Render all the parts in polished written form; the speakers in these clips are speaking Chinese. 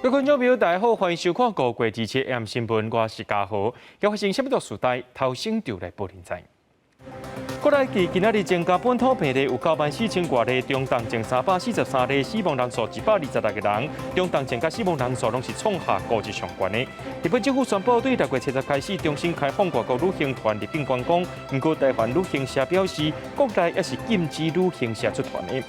各位观众朋友，大家好，欢迎收看5月27日 AM 新闻，我是嘉豪。要发生什么大事代，头先就来报连载。国内今仔日增加本土病例有94000多例，中重症343例，死亡人数126个人，中重症甲死亡人数拢是创下高日上悬的。日本政府宣布，对6月7日开始重新开放外国旅行团入境观光，不过台湾旅行社表示，国内也是禁止旅行社出团的。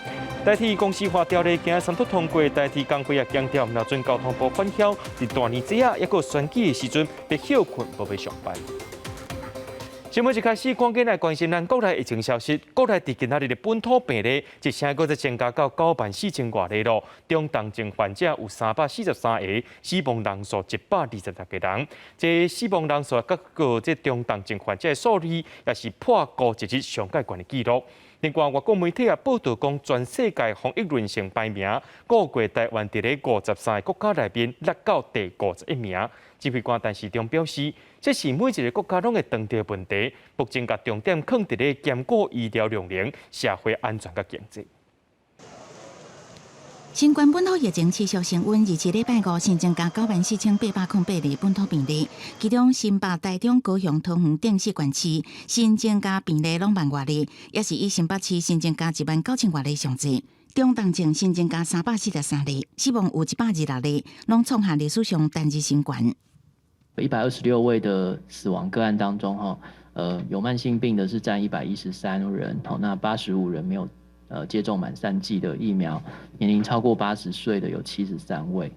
代替公司化条例今日三读通过，代替工会也强调，若准交通部反晓，伫大年节啊，抑个选举的时阵，别休困无要上班。新闻一开始，赶紧来关心咱国内疫情消息。国内伫今仔日的本土病例，一声搁再增加到94000多例咯。中重症患者有343个，死亡人数126个人。这死亡人数甲个这中重症患者的数字，也是破过一日上界悬的记录。另外，外国媒体也报道讲，全世界防疫论成排名5月台湾伫咧53个国家内面落到第51名。指挥官陈时中表示，这是每一个国家拢会碰到问题，目前甲重点放伫咧兼顾医疗量能、社会安全甲经济。新冠本土疫情持续升温，27礼拜5新增加94808例本土病例，其中新北、台中、高雄、桃园等4县市新增加病例2万多例，也是以新北市新增加19000多例上济。中重症新增加343例，死亡有126例，拢创下历史上单日新高。126位的死亡个案当中，有慢性病的是占113人，那85人没有接种满3剂的疫苗，年龄超过80岁的有73位。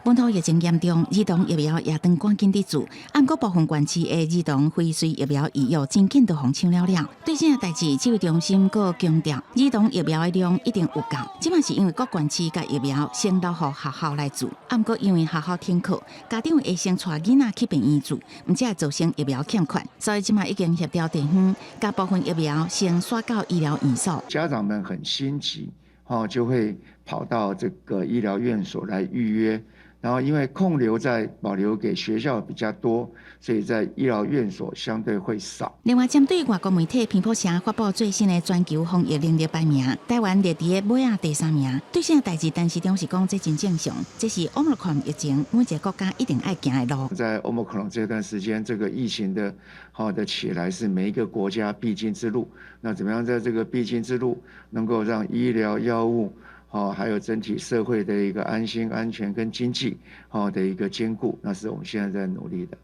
本土疫情严重，儿童疫苗也当赶紧伫做，按过部分县市的儿童辉瑞疫苗预约真紧就互抢了。对这个代志，指挥中心阁强调，儿童疫苗的量一定有够。即嘛是因为各县市甲疫苗先留互学校来做，按过因为学校停课，家长会先带囡仔去病院做，毋则会造成疫苗欠缺。所以即嘛已经协调地方，甲部分疫苗先刷到医疗院所。家长们很心急，就会跑到这个医疗院所来预约。然后，因为控留在保留给学校比较多，所以在医疗院所相对会少。另外，针对外国媒体彭博社发布最新的全球防疫能力排名，台湾列伫尾啊第3名。对这个代志，陈时中是讲这真正常，这是 Omicron 疫情每一个国家一定爱行的路。在 Omicron 这段时间，这个疫情的起来是每一个国家必经之路。那怎么样在这个必经之路，能够让医疗药物？还有整体社会的一个安心、安全跟经济的一个兼顾，那是我们现在在努力的。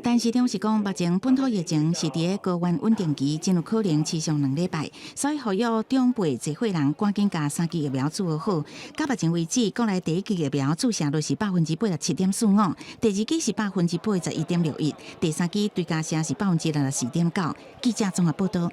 陈时中是讲，目前本土疫情是伫高原稳定期，真有可能持续2礼拜，所以呼吁长辈集会人赶紧甲3剂疫苗注好。到目前为止，国内第1剂疫苗注射率是87.45%，第2剂是81.61%，第3剂对加成是64.9%。记者综合报道。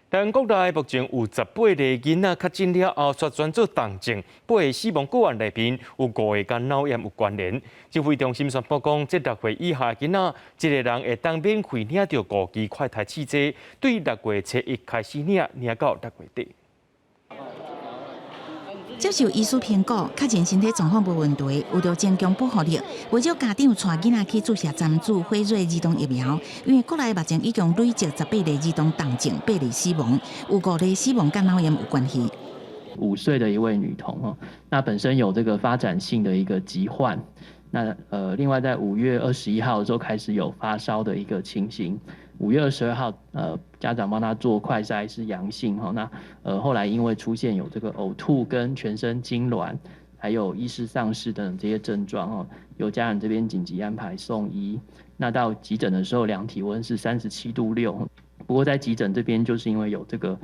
但国内目前有18例囡仔确诊了后，却转做重症，8个死亡个案内面有5个跟脑炎有关联。指挥中心宣布讲，这6岁以下囡仔，一个人会当免费领到5支快筛试剂，对6月7日开始领到6月底。接受医师评估，确认身体状况无问题，有着增强保护力。为咗家长带囡仔去注射针注辉瑞儿童疫苗，因为国内目前已经累积18例儿童重症，8例死亡，有5例死亡跟脑炎有关系。5岁的一位女童那本身有这个发展性的一个疾患，那另外在5月21号的时候开始有发烧的一个情形。5月22号，家长帮他做快筛是阳性那后来因为出现有这个呕吐跟全身痉挛，还有意识丧失等这些症状由家人这边紧急安排送医。那到急诊的时候量体温是37度6。不过在急诊这边，就是因为有这个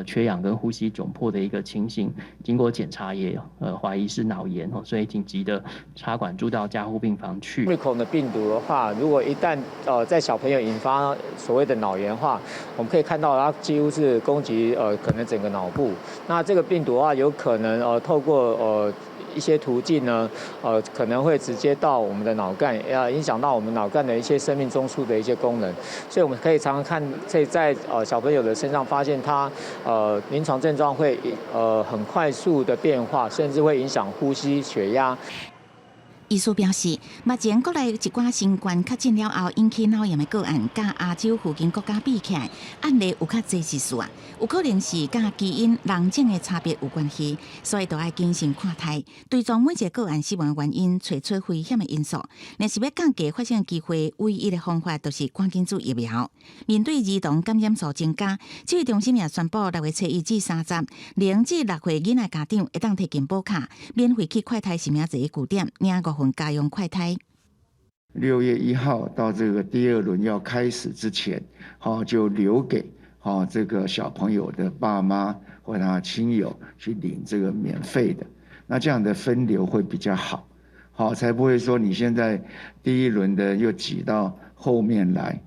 缺氧跟呼吸窘迫的一个情形，经过检查也怀疑是脑炎所以紧急的插管住到加护病房去。Omicron 的病毒的话，如果一旦在小朋友引发所谓的脑炎的话，我们可以看到它几乎是攻击可能整个脑部。那这个病毒的话，有可能透过一些途径呢，可能会直接到我们的脑干，影响到我们脑干的一些生命中枢的一些功能。所以我们可以常常看，在小朋友的身上发现他临床症状会很快速的变化，甚至会影响呼吸、血压。医师表示，目前国内一寡新冠确诊了后引起脑炎的个案，甲亚洲附近国家比起来，案例有较侪次数啊，有可能是甲基因人种的差别有关系，所以都要谨慎看待，对从每一个个案死亡原因找出危险的因素。若是要降低发生的机会，唯一的方法就是赶紧做疫苗。面对儿童感染数增加，指挥中心也宣布6月初1至30，0至6岁囡仔家长会当提健保卡，免费去快筛实名制的据点领5份家用快筛。6月1号到这个第2轮要开始之前，就留给这个小朋友的爸妈或他亲友去领这个免费的，那这样的分流会比较好，才不会说你现在第1轮的又挤到后面来，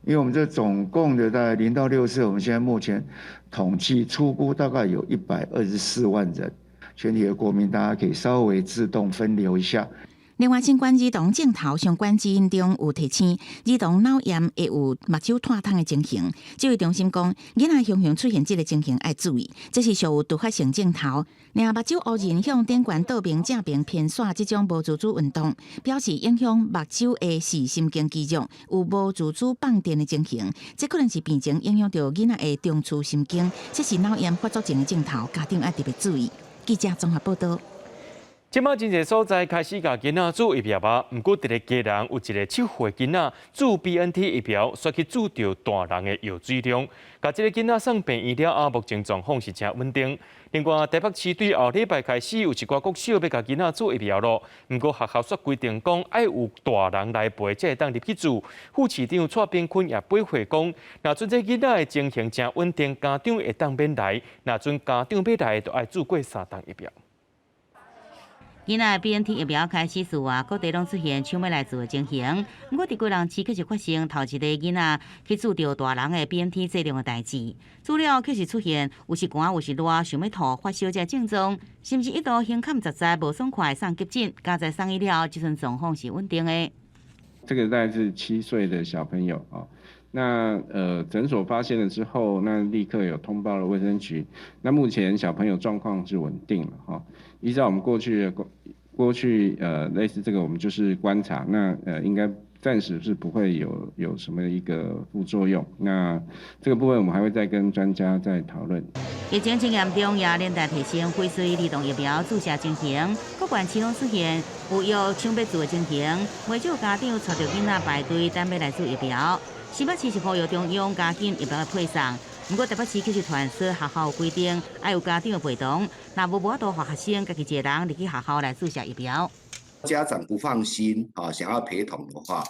因为我们这总共的大概0到6岁，我们现在目前统计初估大概有124万人，全体的国民大家可以稍微自动分流一下。另外，新冠儿童镜头相关基因中有提醒，儿童脑炎会有目睭脱窗的情形。指挥中心讲，囡仔常常出现这个情形要注意，这是属于突发性镜头。若目睭乌人向顶悬倒边正边偏煞这种无自主运动，表示影响目睭的视神经肌肉有无自主放电的情形，这可能是病情影响到囡仔的中枢神经，这是脑炎发作前的镜头，家长要特别注意。记者综合报道。即马真侪所在开始甲囡仔注疫苗吧，毋过伫个家人有一个7岁囡仔注 BNT 疫苗，煞去注着大人的药水量，甲即个囡仔送病院了后，目前状况是真稳定。另外，台北市对后礼拜开始有一寡国小要甲囡仔注疫苗咯，毋过学校却规定讲爱有大人来陪才会当入去注。副市长蔡炳坤也补回讲，若准这囡仔的情形真稳定，家长会当免来；若准家长要来，就爱注过3档疫苗。囡仔 BNT 疫苗开始时啊，各地拢出现抢要来做的情形。不过，伫贵人市确实发生头一个囡仔去注着大人的 BNT 剂量的代志。资料确实出现有是寒有是热，想要吐、发烧这症状，甚至一度胸坎实在无爽快，送急诊。加在送医了，这阵状况是稳定的。这个大概是7岁的小朋友啊。那诊所发现了之后，那立刻有通报了卫生局。那目前小朋友状况是稳定了哈。依照我们过去类似这个，我们就是观察，那应该暂时是不会有什么一个副作用。那这个部分我们还会再跟专家再讨论。疫情真严重，也连带提升辉瑞儿童疫苗注射情形，各县市拢出现有药抢要注的情形，不少家长带着囡仔排队等要来注疫苗。新北市是呼吁中央加紧疫苗的配送。不过台北市其实团所学校有规定，要有家长的陪同，若无法度学生家己一个人入去学校来注射疫苗。家长不放心想要陪同的话，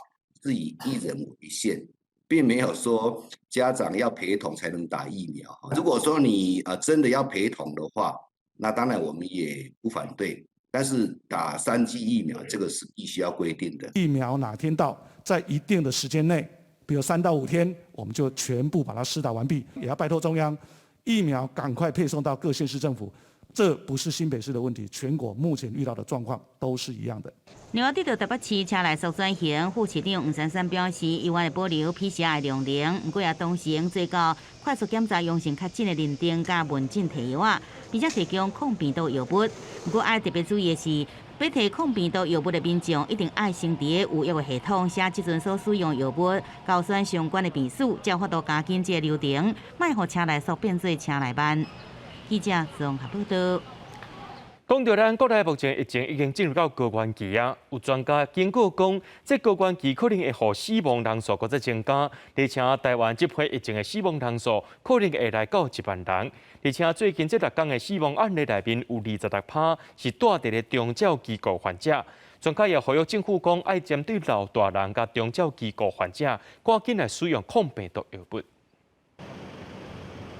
是以1人为限，并没有说家长要陪同才能打疫苗。如果说你真的要陪同的话，那当然我们也不反对，但是打3剂疫苗这个是必须要规定的。疫苗哪天到，在一定的时间内。比如3到5天，我们就全部把它施打完毕，也要拜托中央，疫苗赶快配送到各县市政府。这不是新北市的问题，全国目前遇到的状况都是一样的。另外，对到台北市车内速转型，副市长吴珊珊表示，依然会保留 PCR 的量能，不过也同时用做到快速检查阳性确诊的认定加问诊提药啊，并且提供抗病毒药物。不过，爱特别注意的是，要提抗病毒药物的民众，一定爱先伫有药的系统写即阵所使用药物，高选相关的病史，才有法度加紧这个流程，莫互车内速变做车内慢。记者综合报道。讲到咱国内目前疫情已经进入到高原期啊，有专家警告讲，这高原期可能会让死亡人数搁再增加，而且台湾这批疫情的死亡人数可能会来到1万人，而且最近这6天的死亡案例内面有26%是住伫咧中照机构患者。专家也呼吁政府讲，爱针对老大人甲中照机构患者，赶紧来使用抗病毒药物。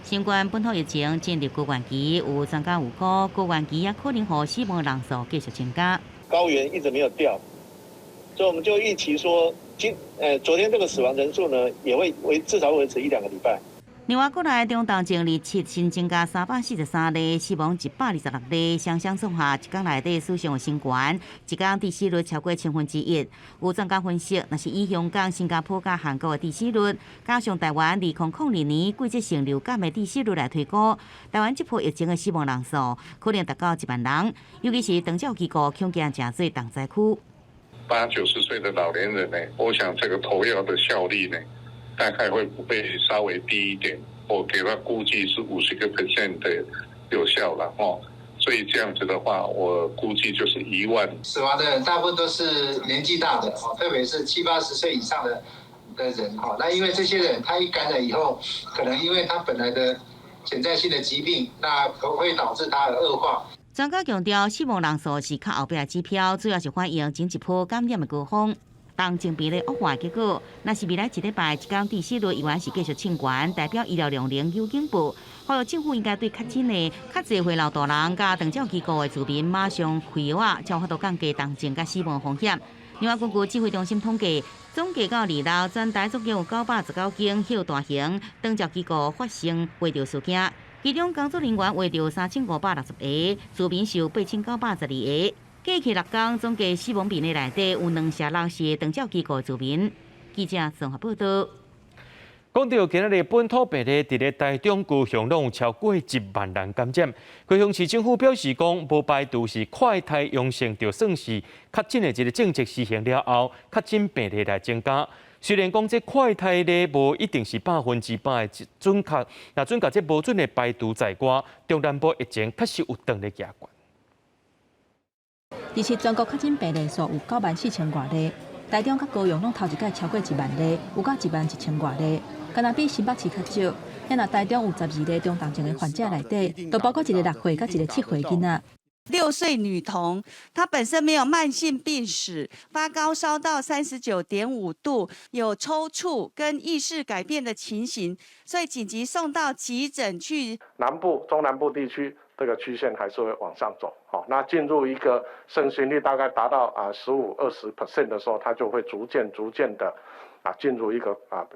新冠本土疫情进入高原期，有专家有估，高原期也可能让死亡人数继续增加。高原一直没有掉，所以我们就预期说，昨天这个死亡人数呢，也会至少维持1-2个礼拜。另外，国内中重症日7新增加343例，死亡126例，双双总下一天内底史上的新高，一天致死率超过1/1000。有专家分析，若是以香港、新加坡甲韩国的致死率，加上台湾2002年季节性流感的致死率来推估，台湾这波疫情的死亡人数可能达到1万人，尤其是长照机构恐惊真多重灾区。80、90岁的老年人呢，我想这个投药的效率呢，大概会被稍微低一点，我给他估计是50% 的有效了哦。所以这样子的话，我估计就是1万。死亡的人大部分都是年纪大的哦，特别是70、80岁以上的人哦。那因为这些人他一感染以后，可能因为他本来的潜在性的疾病，那会导致他的恶化。专家强调，死亡人数是靠后壁的指标，主要是反映前一波感染的高峰。当情比的恶化结果，若是未来一礼拜一天致死率依然是继续升悬，代表医疗量能有进步。呼吁政府应该对确诊的较侪回老大人、甲长照机构的居民马上开药，才有法度降低重症甲死亡风险。另外，根据指挥中心统计，总计到2楼全台总共有919间小大型长照机构发生怀着事件。其中工作人员为着3560个，居民是有8912个。过去6天，总计死亡病例内底有206是长照机构居民。记者综合报道。讲到今日本土病例，伫咧台中高雄拢有超过1万人感染。高雄市政府表示讲，无排除是快筛阳性，就算是确诊的一个政策实行了后，确诊病例来增加。虽然讲这快筛咧无一定是100%的准确，那准确这无准的排除在外，中南部疫情确实有转咧加悬。其实全国确诊病例数有94000多例，台中甲高雄拢头一届超过1万例，有到11000多例。敢若比新北市较少，也若台中有12例中重症的患者内底，都包括一个6岁甲一个7岁囡仔。6岁女童，她本身没有慢性病史，发高烧到39.5度，有抽搐跟意识改变的情形，所以紧急送到急诊去。南部、中南部地区这个曲线还是会往上走，好，那进入一个盛行率大概达到15-20% 的时候，它就会逐渐的。进入一个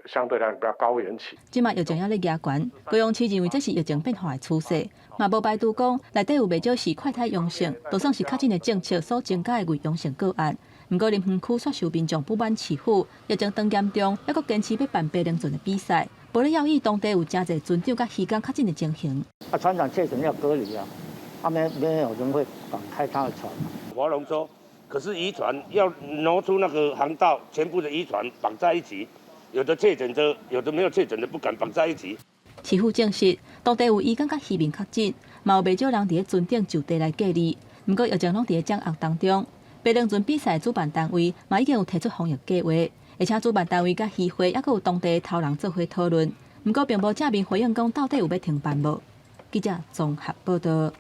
相对来讲比较高原期。即卖疫情还咧加悬，高雄市认为这是疫情变化的趋势，嘛无排除讲内底有未少是快筛阳性，就算是确诊的政策所增加的伪阳性个案。不过林园区雪受民众不满市府疫情当严重，还阁坚持要办白龙船的比赛，无咧要以当地有真侪船长甲渔工确诊的情形。船长确诊要隔离啊，没有人会敢开他的船。划龙舟。可是渔船要挪出那个航道，全部的渔船绑在一起，有的确诊者，有的没有确诊的不敢绑在一起。市府证实，当地有渔工甲渔民确诊，嘛有未少人伫咧船顶就地来隔离。不过疫情拢伫咧掌握当中。白龙船比赛主办单位嘛已经有提出防疫计划，而且主办单位甲渔会还阁有当地头人做伙讨论。不过并无正面回应讲到底有要停办无。记者综合报道。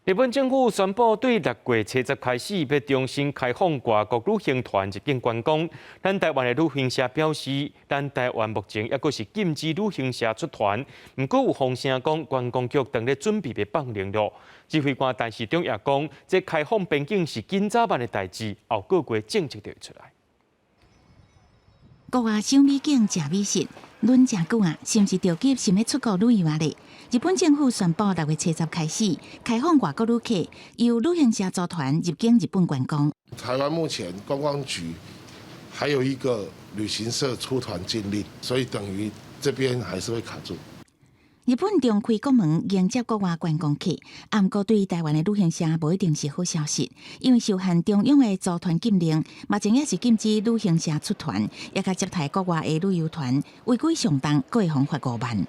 日本政府宣布，对6月初10开始要重新开放外国旅行团入境观光。咱台湾的旅行社表示，咱台湾目前抑阁是禁止旅行社出团，不过有风声讲观光局正咧准备要放零了。指挥官陈时中也讲，这开放边境是今早晚的代志，后个月政策就会出来。国外赏美景、食美食，论真久啊，是毋是着急想要出国旅游啊咧？日本政府宣布6月初10开始开放外国旅客由旅行社组团入境日本观光。台湾目前观光局还有一个旅行社出团禁令，所以等于这边还是会卡住。日本重开国门迎接国外观光客，不过对台湾的旅行社无一定是好消息，因为受限中央的组团禁令，目前也是禁止旅行社出团，也甲接待国外的旅游团，违规上当，可会罚5万。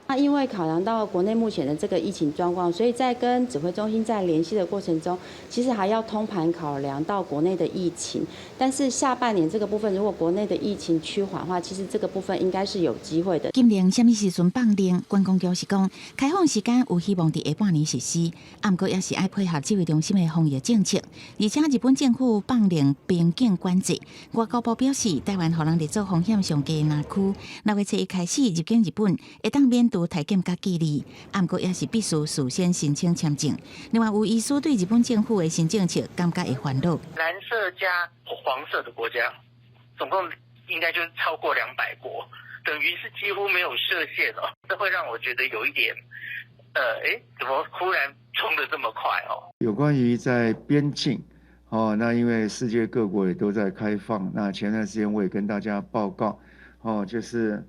那因为考量到国内目前的这个疫情状况，所以在跟指挥中心在联系的过程中，其实还要通盘考量到国内的疫情。但是下半年这个部分，如果国内的疫情趋缓的话，其实这个部分应该是有机会的。禁令什么时阵放令？观光局是讲开放时间有希望伫下半年实施，不过也是爱配合指挥中心的防疫政策。而且日本政府放令边境管制，外交部表示，台湾可能列做风险上低的南区。6月初1开始入境日本，会当免除体检甲隔离，不过也是必须事先申请签证。另外，有医师对日本政府的新政策感觉会烦恼。蓝色加黄色的国家，总共应该就是超过200国。等于是几乎没有设限哦，这会让我觉得有一点，怎么忽然冲得这么快哦？有关于在边境，那因为世界各国也都在开放，那前段时间我也跟大家报告，就是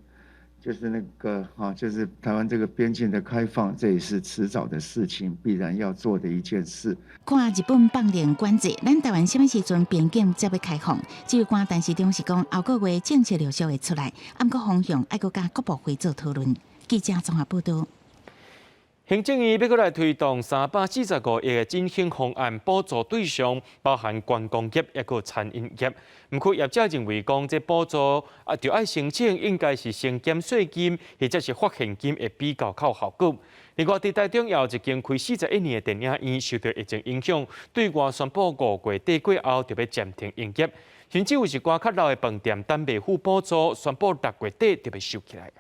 那个就是台湾这个边境的开放，这也是迟早的事情，必然要做的一件事。看日本放连管制，咱台湾什么时阵边境才要开放？这有关，但是中是讲后个月政策陆续会出来，按个方向爱搁甲各部会做讨论。记者综合报道。行政院要过来推动345亿的振兴方案，补助对象包含观光业也个餐饮业。不过业者认为讲，这补助就要申请，应该是先减税金或者是发现金，会比较靠效果。另外，伫台中也有一间开41年的电影院，受到疫情影响，对外宣布5月底过后就要暂停营业。甚至有一寡较老的饭店，但未付补助，宣布6月底就要收起来。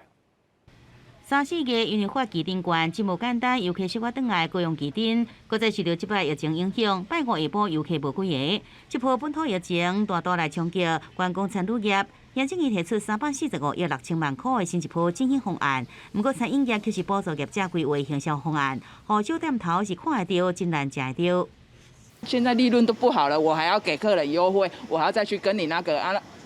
3、4月因为发基顶悬，真无简单，游客生活转来高雄基顶，搁再受到即摆疫情影响，拜五下晡游客无几个。这波本土疫情大大来冲击观光餐旅业，行政院提出345亿6千万块的新一波振兴方案。不过餐饮业却是补助业者规划行销方案，互小店头是看得到，真难食得到。现在利润都不好了，我还要给客人优惠，我还要再去跟你那个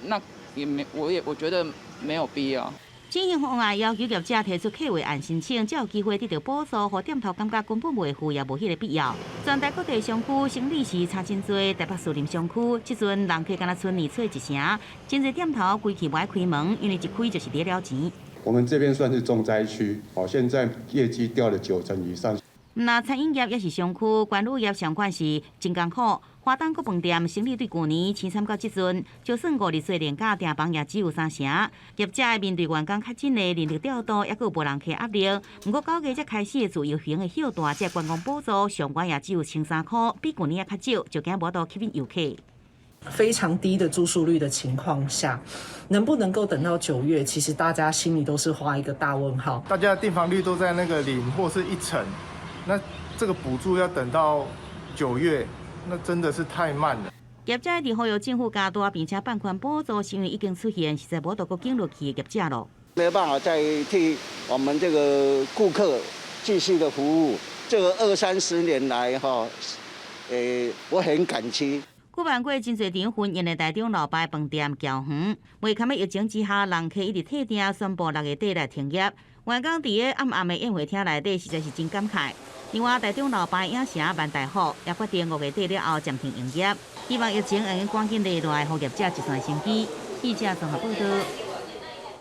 那也没，我觉得没有必要。振兴方案要求业者提出客户案申请，才有机会得到补助，互店头感觉根本袂付，也无迄个必要。全台各地商区生理是差真多，台北士林商区即阵人客敢若剩2岁1成，真侪店头规气无爱开门，因为一开就是跌了钱。我们这边算是重灾区，现在业绩掉了90%以上。那餐饮业也是商区，关旅业相关是真艰苦。花东各饭店生意对去年前3到即阵，就算5日做连假订房也只有3成。业者面对员工较紧的人力调度，也佫有无人客压力。不过9月才开始自由行的hiệu大，这观光补助上悬也只有13块，比去年也较少，就惊无到吸引游客。非常低的住宿率的情况下，能不能够等到9月？其实大家心里都是画一个大问号。大家的订房率都在那个0或是1成，那这个补助要等到9月。那真的是太慢了。业者伫呼吁政府加大，并且办款补助，是因为已经出现实在无得过经落去的业者咯。没有办法再替我们这个顾客继续的服务，这个20-30年来我很感激。举办过真侪场婚宴的台中老牌饭店乔园，未堪的疫情之下，人客一直退订，宣布6月底来停业。员工伫个暗暗的宴会厅内底，实在是真感慨。另外，台中老牌影城万大福也决定5月底了后暂停营业，希望疫情能赶紧落来，互业者一线生机。记者综合报道。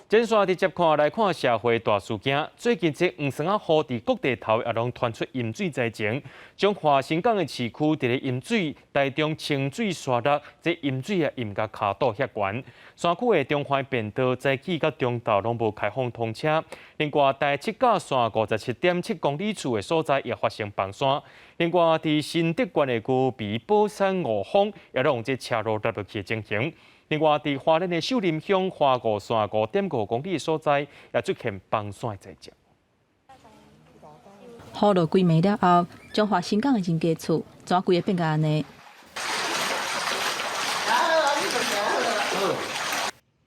接下直接来看社会大事件。最近这黄山啊河伫各地头也拢传出淹水灾情，将华新港的市区伫咧淹水，台中清水沙落，这淹水也淹甲骹肚遐悬。山区的中环便道早起到中昼拢无开放通车。另外，台七甲线57.7公里处的所在也发生崩山。另外，伫新德县的区比宝山五峰也拢这车路落去情形。另外，伫花莲的秀林乡花湖线5.5公里的所在，也出现崩山的灾情。雨落几暝了后，中华新港的人家厝怎规个变甲安尼？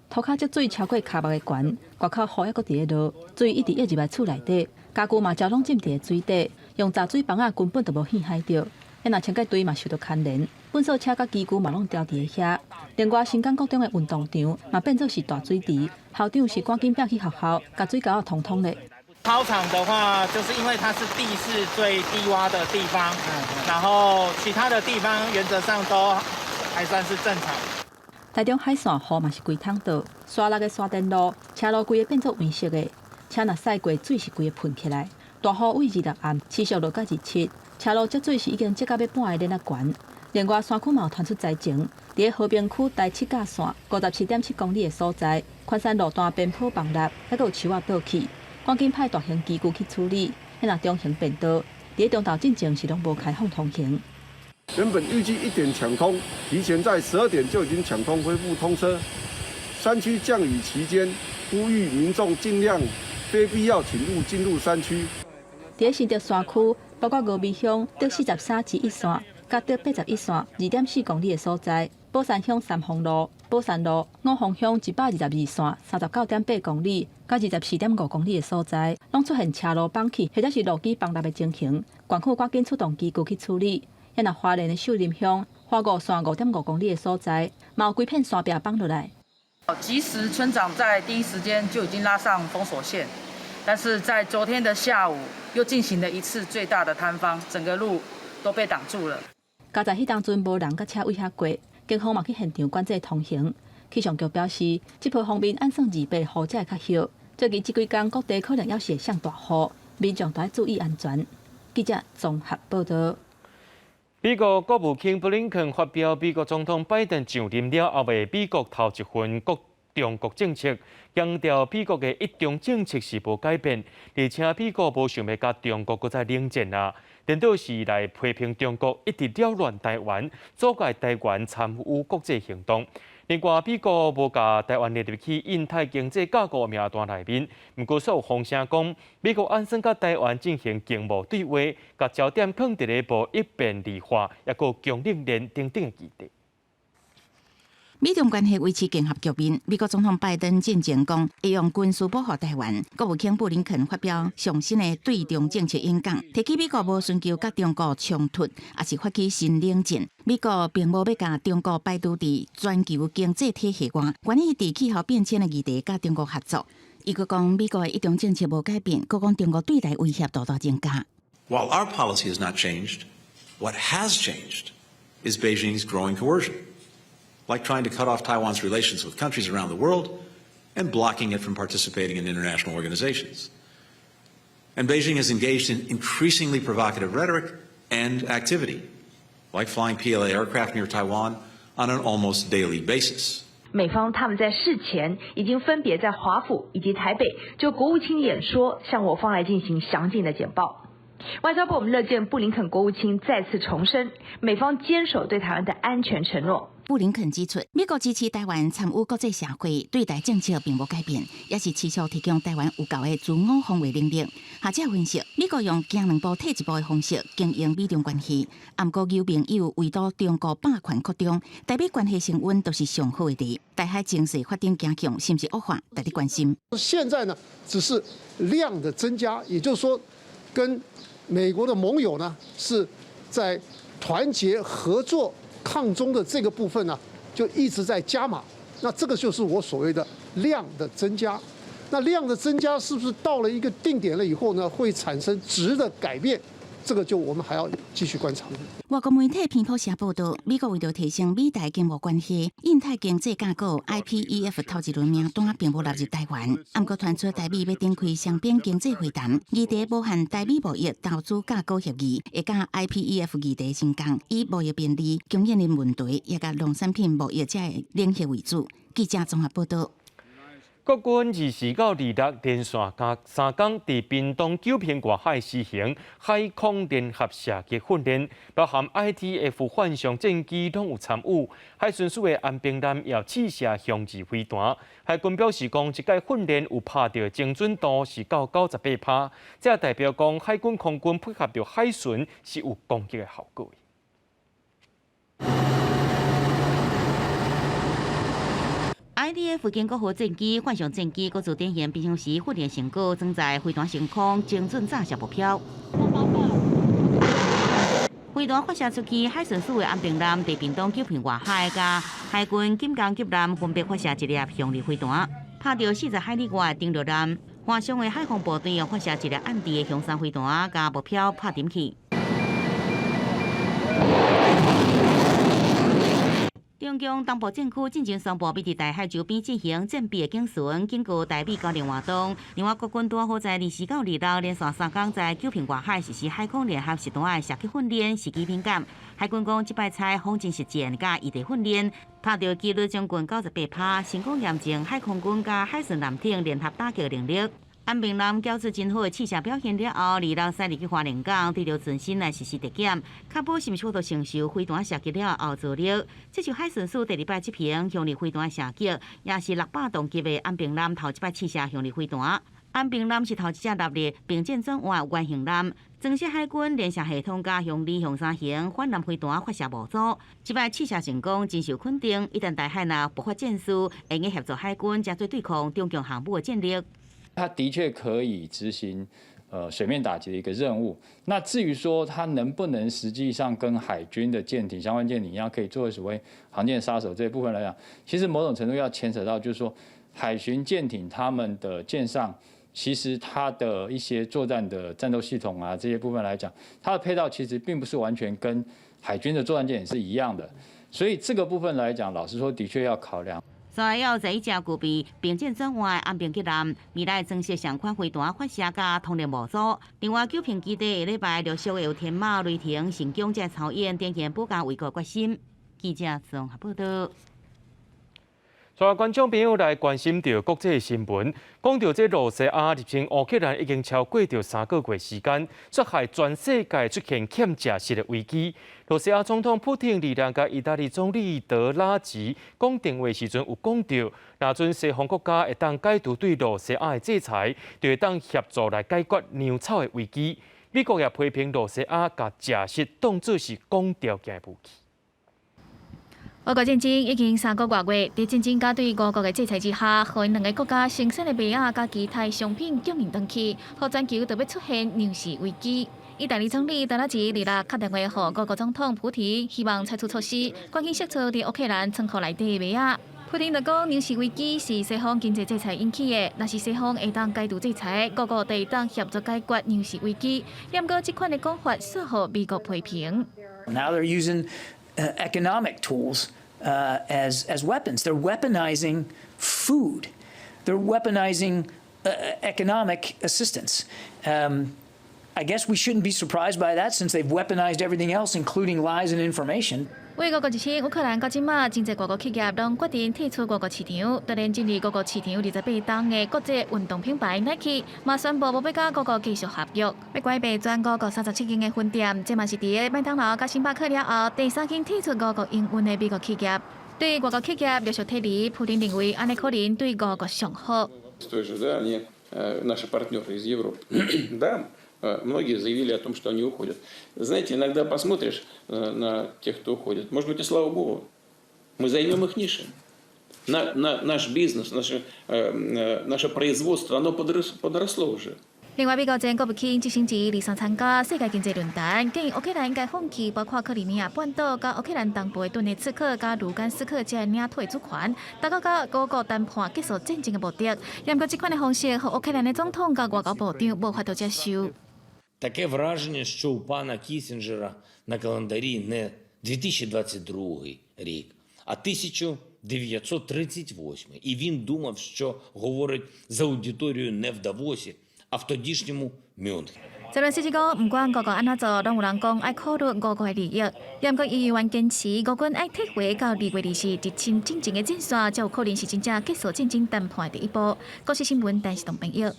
涂骹积水超过骹目的悬，外口雨还阁伫咧落，水一直溢入来厝内底，家具嘛照拢浸伫咧水底，用杂水房啊根本就无掀海着。若清洁队嘛受到牵连，粪扫车甲机具嘛拢掉伫咧遐。另外，新港国中的运动场嘛变作是大水池，校长是赶紧变去学校，甲水沟通通咧。操场的话，就是因为它是地势最低洼的地方，然后其他的地方原则上都还算是正常。台中海线雨嘛是规通倒，沙落的沙电路车路规个变作黄色的，车若驶过水是规个喷起来。大雨为2、6暗持续落到27，车路积水是已经积到要半个链仔悬。另外，山区嘛有传出灾情，伫个和平区台七甲线57.7公里的所在，宽山路段边坡崩落，还佫有树仔倒去，赶紧派大型机具去处理。若中型便道，伫个中岛进前是拢无开放通行。原本预计1点抢通，提前在12点就已经抢通恢复通车。山区降雨期间，呼吁民众尽量非必要请勿进入山区。伫个新竹山区，包括峨眉乡得43至1线，甲得81线2.4公里的所在，宝山乡三丰路宝山路五峰乡122线39.8公里到24.5公里的所在，拢出现车路放弃或者是路基崩塌的情形，县府赶紧出动机构去处理。也那花莲的秀林乡花五线5.5公里的所在，嘛有几片山壁崩落来。及时，村长在第一时间就已经拉上封锁线，但是在昨天的下午又进行了一次最大的坍方，整个路都被挡住了。加在迄当阵无人甲车位遐过，警方嘛去现场管制通行。气象局表示，这波方面按算2倍雨才会较少。最近这几天各地可能要是上大雨，民众都要注意安全。记者综合报道。美国国务卿布林肯发表美国总统拜登上任了后的美国头一份中国政策，强调美国的一中政策是无改变，而且美国无想要甲中国再冷战啊，颠倒是来批评中国一直扰乱台湾，阻碍台湾参与国际行动。另外，美国无把台湾列入去印太经济架构名单内面，不过所有风声讲，美国安算甲台湾进行经贸对话，甲焦点放伫咧无一边理化，也个强冷链等等的议题。美中关系维持竞合局面，美国总统拜登进前讲会用军事保护台湾。国务卿布林肯发表上新的对中政策演讲，提起美国无寻求甲中国冲突，也是发起新冷战。美国并无要甲中国摆伫伫全球经济体系外，愿意伫气候变迁的议题甲中国合作。伊阁讲美国的一中政策无改变，阁讲中国对台威胁大大增加。While our policy has not changed, what has changed is Beijing's growing coercion. Like trying to cut off Taiwan's relations with countries around the world and blocking it from participating in international organizations. And Beijing has engaged in increasingly provocative rhetoric and activity, like flying PLA aircraft near Taiwan on an almost daily basis. 美方他们在事前已经分别在华府以及台北就国务卿演说向我方来进行详尽的简报。外交部我们乐见布林肯国务卿再次重申美方坚守对台湾的安全承诺。布林肯指出，美国支持台湾参与国际社会，对台政策并无改变，也是持续提供台湾有够的自我防卫能力。学者分析，美国用行两步退一步的方式经营美中关系，暗国有盟友围堵中国霸权扩张，台美关系升温都是上好的例。台海情势发展加强，是不是恶化？大家关心。现在呢，只是量的增加，也就是说，跟美国的盟友呢是在团结合作抗中的这个部分呢，就一直在加码。那这个就是我所谓的量的增加。那量的增加是不是到了一个定点了以后呢，会产生质的改变？这个就我们还要继续观察。外国媒体偏颇社报道，美国为了提升美台经贸关系，印太经济架构 IPEF 头一轮名单并无纳入台湾。不过传出台美要展开双边经济会谈，议题包含台美贸易投资架构协议，会甲 IPEF 议题相共，以贸易便利、供应链问题，也甲农产品贸易者的联系为主。记者综合报道。国军24到26连续3天伫屏东9片外海实行海空联合射击训练，包含 IDF 反向战机拢有参与。海巡署的安平南也试射向日飞弹。海军表示讲，这届训练有拍到精准度是到98%，这代表讲海军空军配合着海巡是有攻击的效果。IDF 经过核战机、幻象战机，各自展现平常时训练成果，装在飞弹升空，精准炸射目标。飞弹发射出去，海巡署的安平南伫屏东9片外海，甲海军金刚级舰分别发射一粒向日飞弹，拍到40海里外登陆舰。华商的海防部队又发射一粒暗地的向山飞弹，甲目标拍点去。中共东部战区进行宣布，要伫台海周边进行战备的警巡，经过台美交流活动。另外，国军拄好在24到26连续3天在9片外海实施海空联合实弹的射击训练、时机敏感。海军讲，即摆采方阵实践甲异地训练，拍到纪律将军98%，成功验证海空军甲海巡舰艇联合打击能力。安平南交出真好的试射表现了后，26驶入去花莲港，对着准心来实施特检，确保是毋是获得承受飞弹射击了后做了。这是海巡署第2摆执行向日飞弹射击，也是600吨级的安平南头一摆试射向日飞弹。安平南是头一只纳入并舰转换原型舰，增设海军联射系统加向2、向3型反舰飞弹发射模组，即摆试射成功，真受肯定。一旦大海若爆发战事，会用协助海军加做对抗中共航母的战力。它的确可以执行水面打击的一个任务。那至于说它能不能实际上跟海军的舰艇相关舰艇一样，可以作为所谓航舰杀手这一部分来讲，其实某种程度要牵扯到，就是说海巡舰艇他们的舰上，其实它的一些作战的战斗系统啊这些部分来讲，它的配套其实并不是完全跟海军的作战舰艇是一样的，所以这个部分来讲，老实说的确要考量。所以要在一架具备并舰转换的安平级舰，未来增设相关飞弹发射加通联模组。另外，九平基地下礼拜陆续有天马、雷霆、成功这操演，展现保家卫国决心。记者综合报道。全观众朋友来关心到国际新闻，讲到这罗西亚入侵乌克兰已经超过着3个月时间，杀害全世界出现欠食食的危机。罗西亚总统普京2甲意大利总理德拉吉讲电话时阵有讲到，若准西方国家会当解除对罗西亚的制裁，就会当协助来解决粮草的危机。美国也批评罗西亚甲食食当作是讲条件的武器。俄国战争已经3个多月，在战争加对5国的制裁之下，互因2个国家生产的米仔加其他商品供应断去，互全球就要出现粮食危机。意大利总理德拉吉2日打电话予俄国总统普提，希望采取措施，赶紧释出伫乌克兰仓库内底的米仔。普京就讲，粮食危机是西方经济制裁引起的，若是西方会当解除制裁，各国就会当协助解决粮食危机。不过，这款的讲法受到美国批评。Now they're using economic tools as weapons. They're weaponizing food. They're weaponizing economic assistance. I guess we shouldn't be surprised by that since they've weaponized everything else, including lies and information. 为俄国入侵乌克兰，到即马，真侪外国企业拢决定退出俄国市场。当然，进入俄国市场28档的国际运动品牌 Nike， 嘛宣布无要甲俄国继续合约，要关闭全俄国37间的分店。这嘛是伫个麦当劳、甲星巴克了后，第3间退出俄国营运的美国企业。对俄国企业陆续退离，普京认为安尼可能对俄国上好。Многие заявили о том, что они уходят. Знаете, иногда посмотришь на тех, кто уходит. Может быть, и слава богу, мы займем их ниши. Наш бизнес, наше производство, оно подросло уже. 另外，美国前国务卿这星期离场参加世界经济论坛，建议乌克兰应该放弃包括克里米亚半岛、甲乌克兰东部的顿涅茨克、甲卢甘斯克这领土的主权，达到甲俄国谈判结束战争的目的。不过，这款的方式，和乌克兰的总统甲外交部长无法度接受。Таке враження, що у пана Кіссінджера на календарі не 2022 рік, а 1938. І він думав, що говорить за аудиторією не в Давосі, а в тодішньому Мюнхені. 泽连斯基讲，不管俄国安怎做，拢有人讲爱考虑俄国的利益。不过，伊仍坚持俄军爱退回到2月20日进进程的战线，才有可能是真正结束战争谈判的第一步。国际新闻，但是同朋友。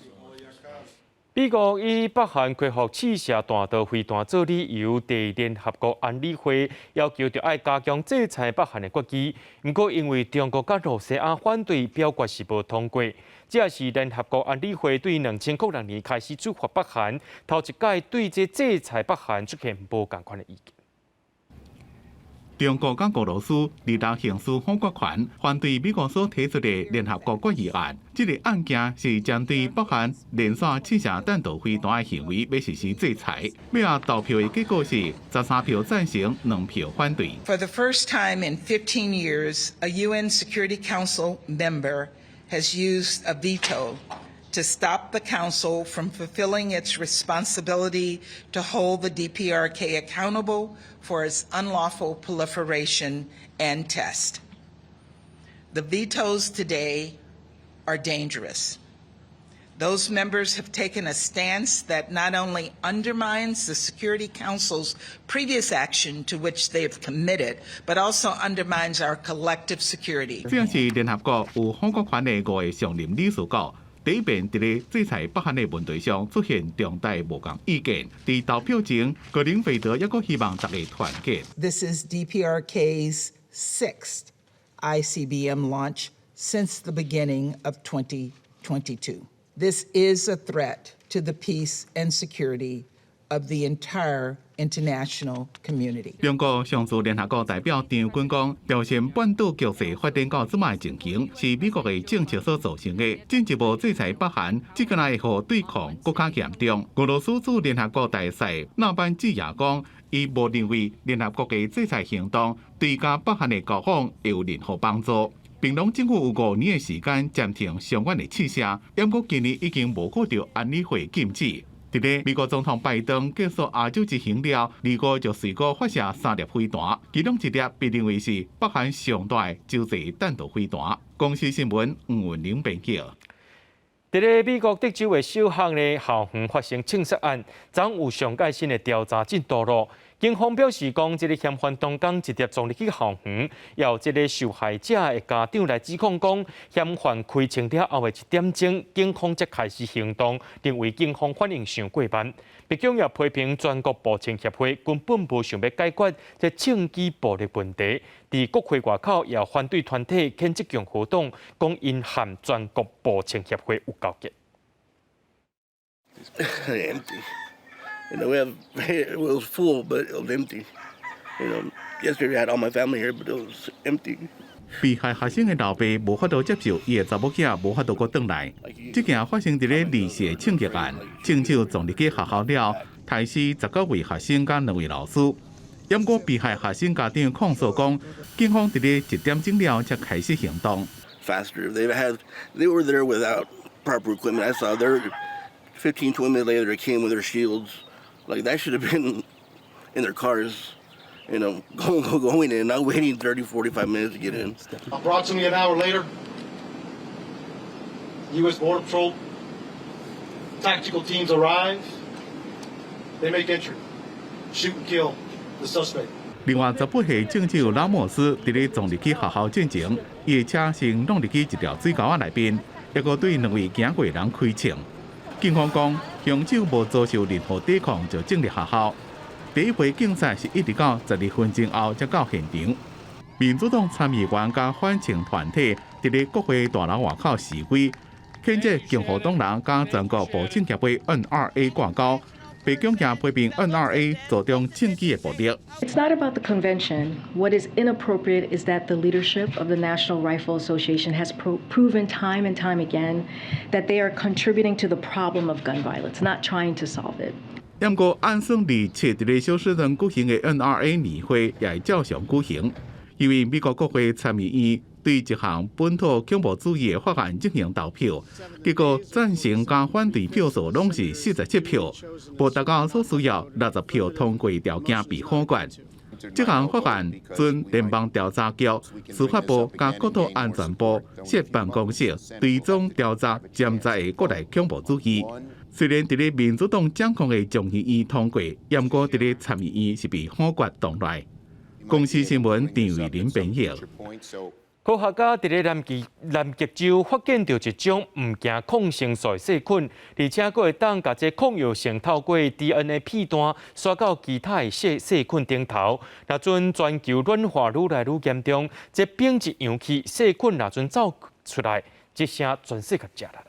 美国以北韩恢复试射弹道飞弹做理由，第联合国安理会要求着爱加强制裁北韩的国机。不过，因为中国甲罗西亚反对，表决是无通过。这也是联合国安理会对2006年开始处罚北韩，头一届对这制裁北韩出现无同款的意见。中国甲俄罗斯2日行使反决权，反对美国所提出的联合国决议案。这个案件是针对北韩连续试射弹道飞弹的行为，要实施制裁。尾下投票的结果是13票赞成，2票反对。For the first time in 15 years, a UN Security Council member has used a veto to stop the Council from fulfilling its responsibility to hold the DPRK accountable for its unlawful proliferation and test. The vetoes today are dangerous. Those members have taken a stance that not only undermines the Security Council's previous action to which they have committed, but also undermines our collective security. 这是联合国有反决权的5个常任理事国。第一遍在咧制裁北韩的问题上出现重大无共意见，在投票前，个人费德也阁希望大家团结。This is DPRK's 6th ICBM launch since the beginning of 2022. This is a threat to the peace and security of the entire international community. 中国上诉联合国代表张军讲，朝鲜半岛局势发展到即卖情形，是美国的政策所造成的。进一步制裁北韩，只个来互对抗更加严重。俄罗斯驻联合国大使纳班季亚讲，伊无认为联合国的制裁行动对甲北韩的国防有任何帮助。平壤政府有5年的时间暂停相关的试射，不过今年已经无顾到安理会禁止。伫咧美国总统拜登结束亚洲之行了，2就随国发射3粒飞弹，其中1粒被认为是北韩上大的洲际弹道飞弹。公司新闻黄文玲编辑。伫咧美国德州的首项的校园发生枪杀案，昨有上届新的调查进度了。警方表示讲，这个嫌犯当天直接撞入去校园，由这个受害者的家长来指控讲，嫌犯开枪了后的1点钟，警方才开始行动，认为警方反应上过慢。北京也批评全国步枪协会根本无想要解决这枪击暴力问题。伫国会外口，也有反对团体谴责共和党，讲因和全国步枪协会有交结。You know, it was full, but it was empty. You know, yesterday I had all my family here, but it was empty. 被害学生的老爸无法度接受，伊的查某囝无法度搁转来。这件发生伫咧2市的枪击案，枪手撞入去学校了，杀死19位学生甲2位老师。不过被害学生家长控诉讲，警方伫咧1点钟了才开始行动。Faster, they were there without proper equipment. I saw there 15, 20 minutes later they came with their shields. Like that should have been in their cars, you know, going in, not waiting 30, 45 minutes to get in. Approximately an hour later, U.S. Border Patrol tactical teams arrive. They make entry, shoot and kill the suspect. 另外，18岁政治拉莫斯伫咧撞入去学校进前，伊的车先弄入去一条水沟仔内边，一个对2位行过的人开枪。警方讲，凶手无遭受任何抵抗就进入学校。第一批警察是一直到12分钟后才到现场。民主党参议员甲反情团体伫咧国会大楼外口示威，谴责共和党人甲全国步枪协会 NRA 挂钩。北京也批评 NRA 助长枪击的暴力。It's not about the convention. What is inappropriate is that the leadership of the National Rifle Association has proven time and time again that they are contributing to the problem of gun violence, not trying to solve it. 不过，按算27伫咧休斯顿举行的 NRA 年会也照常举行，因为美国国会参议院对一项本土恐怖主义的法案进行投票，结果赞成加反对票数拢是47票，无达到所需要60票通过条件被否决。这项法案准联邦调查局、司法部加国土安全部设办公室追踪调查潜在的国内恐怖主义。虽然伫咧民主党掌控的众议院通过，不过伫咧参议院是被否决动来。公司新闻张伟林编译。科学家伫咧南极洲发现到一种唔惊抗生素细菌，而且佫会当把这抗药性透过 DNA 片段刷到其他的细菌顶头。若阵全球暖化愈来愈严重，这冰一氧气细菌若阵走出来，这声全世界食啦。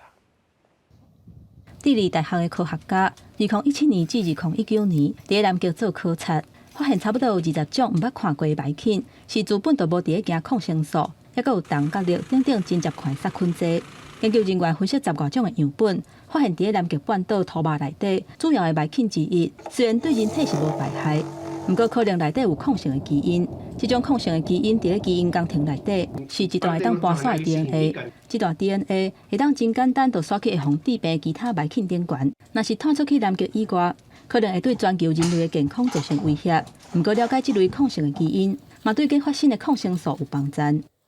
地理大学的科学家，2017年至2019年伫南极做考察，发现差不多有20种毋捌看过的霾菌，是自本就无伫咧惊抗生素。也佫有氮、甲氯等等真接款杀菌剂。研究人员分析10多种的样本，发现伫咧南极半岛土肉内底主要的霾菌之一，虽然对人体是无败害，不过可能内底有抗性的基因。这种抗性的基因伫咧基因工程内底是一段会当搬刷的 DNA。这段 DNA 会当真简单就刷去会防致病其他霾菌顶悬。若是探出去南极以外，可能会对全球人类的健康造成威胁。不过了解这类抗性的基因，嘛对研发新的抗生素有帮助。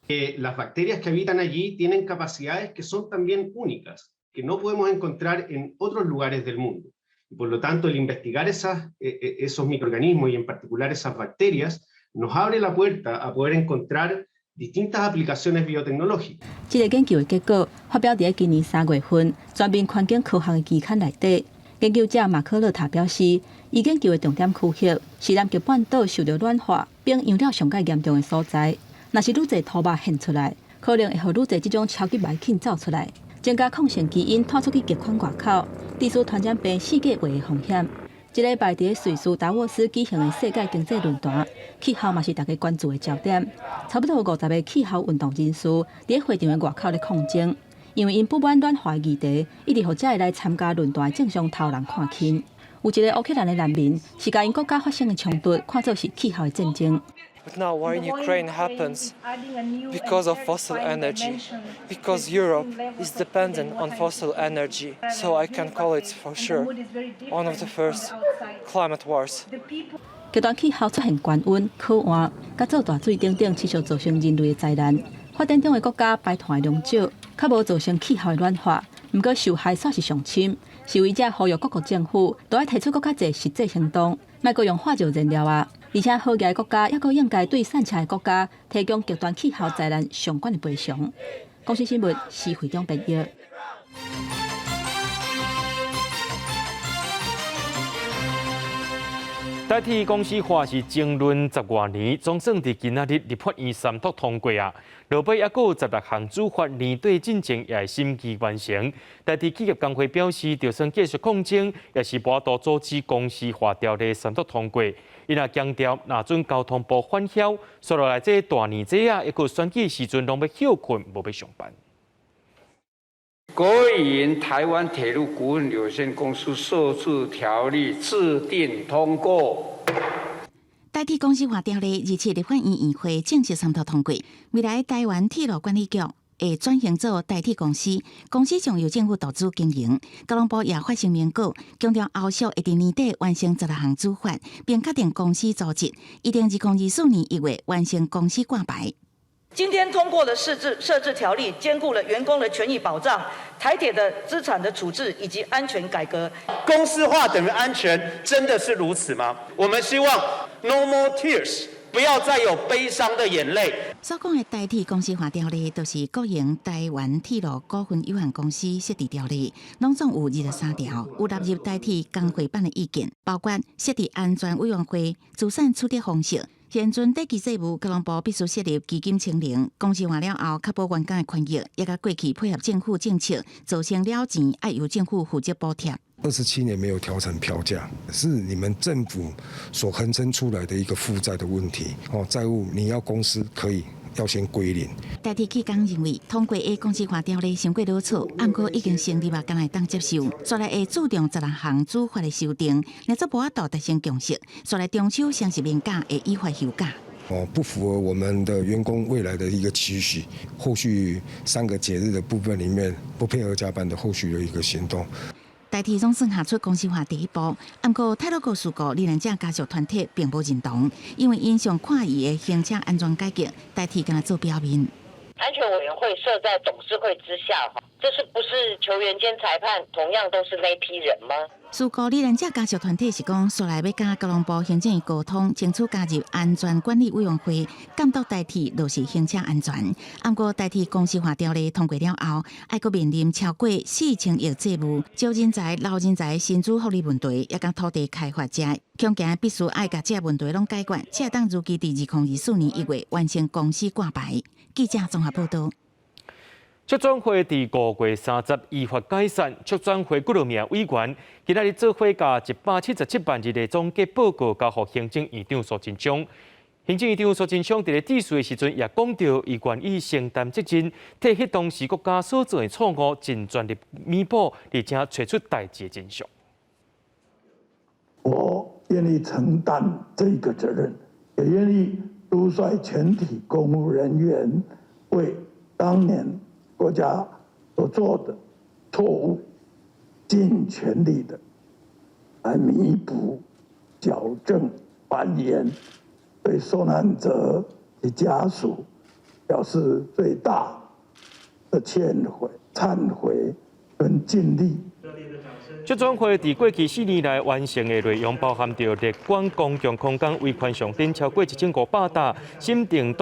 Las bacterias que habitan allí tienen capacidades que son también únicas, que no podemos encontrar en otros lugares del mundo. Y por lo tanto, el investigar esos microorganismos y en particular esas bacterias nos abre la puerta a poder encontrar distintas aplicaciones biotecnológicas. 这个研究的结果发表在今年3月份全面环境科学的期刊内底。研究者马克勒塔表示，伊研究的重点区域是南极半岛受到暖化并养了上界严重的所在。若是愈侪土肉现出来，可能会互愈侪这种超级霾菌走出来，增加抗性基因拖出去极宽外口，致使传染病4个月的风险。这礼拜伫瑞士达沃斯举行的世界经济论坛，气候嘛是大家关注的焦点。差不多50个气候运动人士伫会场的外口咧抗争，因为因不满暖化议题，一直互遮来参加论坛正常头人看轻。有一个乌克兰的难民是甲因国家发生的冲突看作是气候的战争。 But now war in Ukraine happens because of fossil energy, because Europe is dependent on fossil energy. So I can call it for sure one of the first climate wars. 极端气候出现高温、可汗、甲造大水等等，持续造成人类的灾难。发展中的国家排碳的量少，较无造成气候的暖化，毋过受害煞是上深。示威者呼吁各国政府都要提出更较侪实际行动，莫阁用化石燃料啊！ 而且，好业国家抑阁应该对散车的国家提供极端气候灾难相关的赔偿。公司新闻是会中编译。代替公司化是争论10多年，总算伫今仔日立法院三读通过啊！落尾还佫有16项主法年底进程也审议完成。代替企业工会表示，就算继续抗争，也是无度阻止公司化条例三读通过。伊也强调，若准交通部反晓，说落来这大年节啊，抑佫选举时阵拢要休困，无要上班。 国会议台湾铁路股份有限公司设置条例制定通过。代替公司化条例日前立法院议会正式三读通过，未来台湾铁路管理局会转型做代替公司，公司将由政府投资经营。交通部也发声明稿，强调后续会伫年底完成16项主法，并确定公司组织，一定2024年1月完成公司挂牌。 今天通过的设置条例，兼顾了员工的权益保障、台铁的资产的处置以及安全改革。公司化等于安全，真的是如此吗？我们希望 no more tears， 不要再有悲伤的眼泪。所讲的代替公司化条例，就是国营台湾铁路股份有限公司设置条例，拢总有23条，有纳入代替工会办的意见，包括设置安全委员会、资产处理方式。 现存短期债务，交通部必须设立基金清零，公司化了后，确保员工的权益，也甲过去配合政府政策，造成了钱要由政府负责补贴。27年没有调整票价，是你们政府所横生出来的一个负债的问题。债务你要公司可以。 要先归零。代替企工认为，通过的公司化条例伤过老粗，不过已经成立啊，敢来当接受。所来会注重16项主法的修订，令做无法度达成共识。所来中秋双十连假会依法休假。不符合我们的员工未来的一个期许。后续3个节日的部分里面，不配合加班的后续的一个行动。 代替总算下出公司化第一步，不过泰鲁格事故罹难者家属团体并不认同，因为因上看伊的行车安全改革，代替跟他做表面。安全委员会设在董事会之下，这是不是球员兼裁判同样都是那批人吗？事故罹难者家属团体是讲，说来要甲交通部行政院沟通，争取加入安全管理委员会，监督代替就是行车安全。不过代替公司化条例通过了后，还阁面临超过4000亿债务、少人才、老人才薪资福利问题，也甲土地开发者，恐惊必须爱甲这问题拢解决，才当如期伫2024年1月完成公司挂牌。记者综合报道。 促转会伫5月30依法解散。促转会9名委员今日做伙甲177万日的总结报告交予行政院长苏贞昌。行政院长苏贞昌伫致辞的时阵也讲到，伊愿意承担责任，替迄当时国家所做的错误尽全力弥补，而且找出代志的真相。我愿意承担这个责任，也愿意督率全体公务人员为当年 国家所做的错误，尽全力的来弥补、矫正、还原，对受难者及家属表示最大的忏悔跟尽力。 促转会伫过去4年来完成的内容，包含着列管公共空间维权上顶超过1500单，审定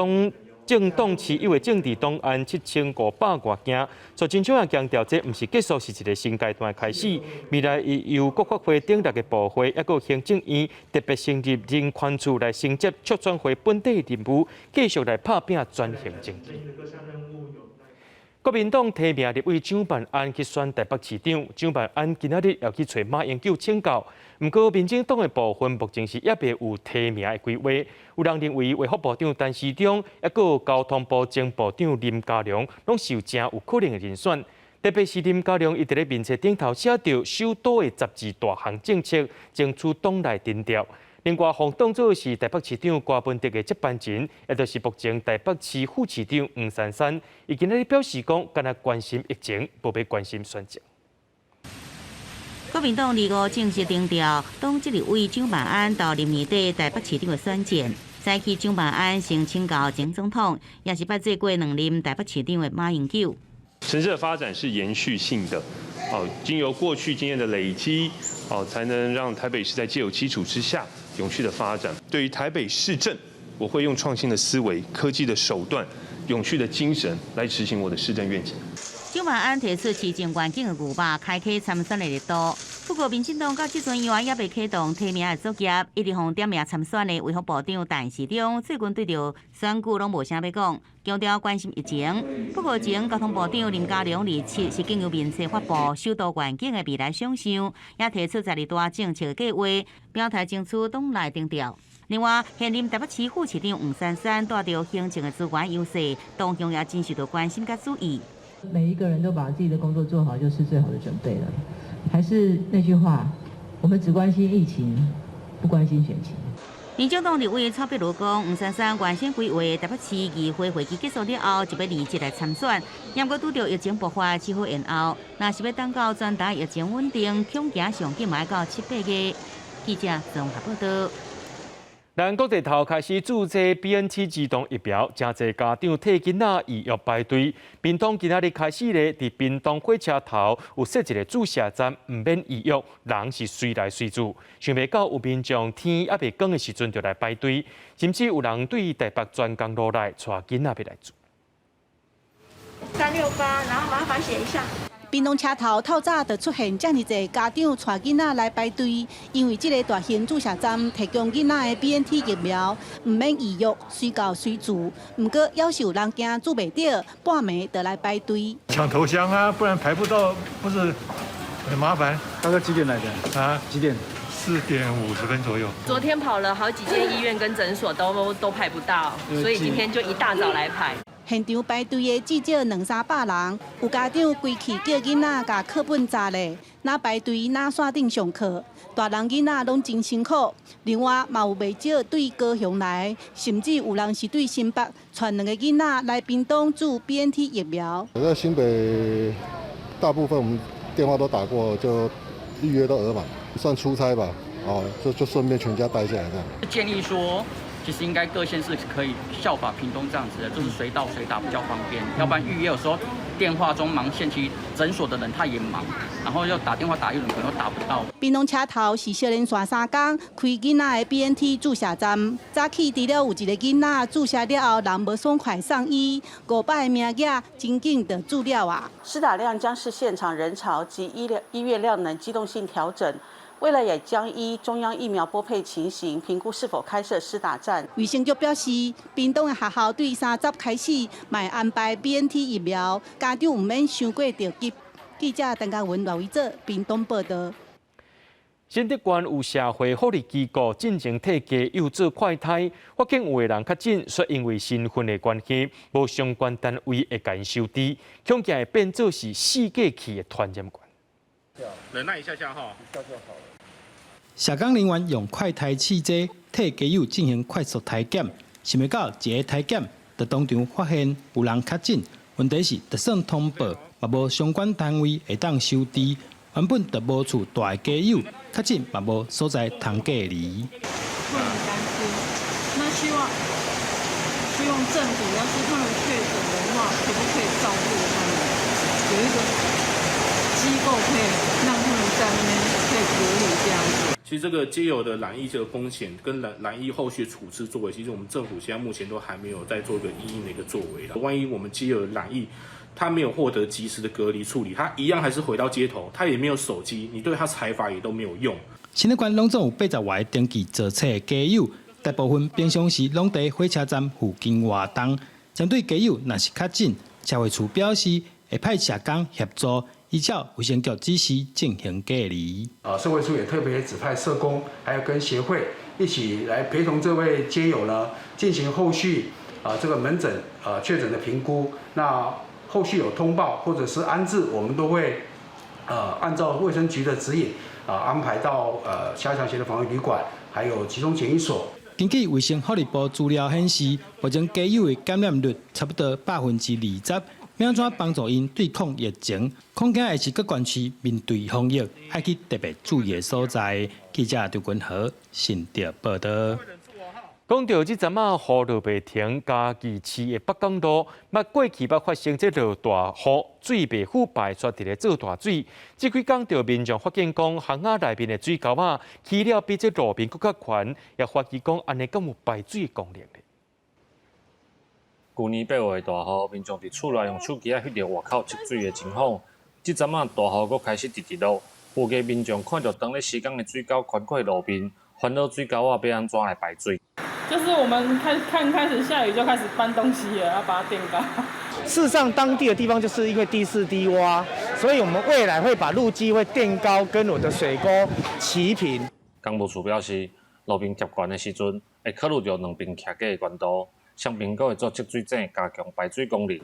政党持有的政治档案7500多件。苏贞昌也强调，这不是结束，是一个新阶段的开始。未来伊由国发会等6个部会，还有行政院特别成立人权处来承接促转会本地任务，继续来拍拼转型正义。国民党提名立委蒋万安去选台北市长，蒋万安今仔日要去找马英九请教。不过，民进党的部分目前是也未有提名的规划。有人认为，卫福部长陈时中，也有交通部前部长林佳龙，拢是有真有可能的人选。特别是林佳龙，伊伫咧面册顶头写着首都的12大项政策，争取党内定调。另外，洪当作是台北市长郭文哲的接班人，也就是目前台北市副市长黄珊珊，伊今日表示讲，敢若关心疫情，无要关心选情。国民党25正式定调，党籍立委蒋万安到明年底台北市长的选战。早起蒋万安先请教前总统，也是捌做过2任台北市长的马英九。城市的发展是延续性的，经由过去经验的累积，才能让台北市在既有基础之下永续的发展。对于台北市政，我会用创新的思维、科技的手段、永续的精神来执行我的市政愿景。蒋万安提出市政环境的牛肉，开启参选的热度。不过，民进党到即阵依然也未启动提名的作业，一直向点名参选的卫福部长陈时中，最近对着选举拢无啥要讲，强调关心疫情。不过，前交通部长林佳龙27是经由面册发布首都环境的未来想象，也提出12大政策的计划，表态争取党内定调。另外，现任台北市副市长黄珊珊带着行政的资源优势，党中也真受到关心甲注意。每一个人都把自己的工作做好，就是最好的准备了。还是那句话，我们只关心疫情，不关心选情。民进党立委蔡壁如讲，黄珊珊原先规划台北市议会会期结束了后，就要离职来参选。不过拄到疫情爆发之后延后，若是要等到全台疫情稳定，恐惊上紧嘛要到7、8月。记者综合报道。咱国地头开始注册 BNT 儿童疫苗，真侪家长替囡仔预约排队。屏东今仔日开始咧，伫屏东火车头有设一个注射站，唔免预约，人是随来随住。想袂到有民众天还未光的时阵就来排队，甚至有人对台北专工路来带囡仔要来做。368，然后麻烦写一下。屏东车头透早就出现这么侪家长带囡仔来排队，因为这个大型注射站提供囡仔的 BNT 疫苗，唔免预约，随到随住。不过要是有人惊做袂到，半暝就来排队。抢头香啊，不然排不到，不是很麻烦。大概几点来的？啊，几点？4点50分左右。昨天跑了好几间医院跟诊所都排不到，所以今天就一大早来排。现场排队的至少200-300人，有家长规气叫囡仔甲课本查咧，哪排队哪线顶上课，大人囡仔拢真辛苦。另外，嘛有袂少对高雄来，甚至有人是对新北传2个囡仔来屏东注 BNT 疫苗。我在新北，大部分我们电话都打过，就预约都额满，算出差吧，就顺便全家带下来这样。建议说。其实应该各县市可以效法屏东这样子的，就是随到随打比较方便。要不然预约有时候电话中忙线，其实诊所的人他也忙，然后又打电话打一轮可能都打不到。屏东车头是少年线3天开囡仔的 BNT 注射站，早起除了有一个囡仔注射了后，人无爽快送医，500个名额真紧就注了啊。施打量将是现场人潮及医院量能机动性调整。未来也将依中央疫苗拨配情形，评估是否开设施打站。卫生局表示，屏东的学校对30开始卖安排 BNT 疫苗，家长唔免伤过着急。记者陈嘉文、廖维做屏东报道。新竹县有社会福利机构进行替家幼做快胎，发现有个人确诊，说因为身份的关系，无相关单位会甲因收治，恐惊会变作是四界去的传染源。忍耐一下下哈，一下就好了。社工人员用快胎试剂替家友进行快速体检，想袂到一个体检，就当场发现有人确诊。问题是，就算通报，嘛无相关单位会当收治。原本就无厝大的家友，确诊嘛无所在通隔离。会很担心，那希望政府要是他们确诊的话，可不可以照顾他们？有一个机构可以让他们在那边可以隔离这样子。其实这个街友的染疫这个风险跟染疫后续处置作为，其实我们政府现在目前都还没有在做一个因应的一个作为了。万一我们街友染疫，他没有获得及时的隔离处理，他一样还是回到街头，他也没有手机，你对他采罚也都没有用。新竹县拢总有80外个登记注册的家友，大部分平常时拢在火车站附近活动。针对家友若是确诊，社会处表示，会派社工协助，依照卫生局指示进行隔离。社会处也特别指派社工，还有跟协会一起来陪同这位街友呢，进行后续这个门诊确诊的评估。那后续有通报或者是安置，我们都会按照卫生局的指引安排到加强型的防疫旅馆，还有集中检疫所。根据卫生福利部资料显示，目前家友的感染率差不多20%。要安怎帮助因对抗疫情？恐惊也是各县市面对防疫，爱去特别注意的所在。记者刘君和新竹报道。讲到这阵啊，雨落袂停，嘉义市的北港路，过去发生这落大雨，水袂赴排出伫咧做大水。这几天着民众发现讲，巷仔内面的水沟啊，起了比这路面更较宽，也怀疑讲安尼敢有排水的功能咧。去年8月大雨，民众伫厝内用手机翕到外口积水的情况。这阵啊，大雨阁开始直落，附近民众看到当咧施工的水沟宽过路面，烦恼水沟啊要安怎来排水。就是我们开始下雨就开始搬东西了，要把它垫高。事实上，当地的地方就是因为地势低洼，所以我们未来会把路基会垫高，跟我的水沟齐平。工务处表示，路边急悬的时阵，会考虑到两边徛架的悬度，双边阁会做积水井，加强排水功能，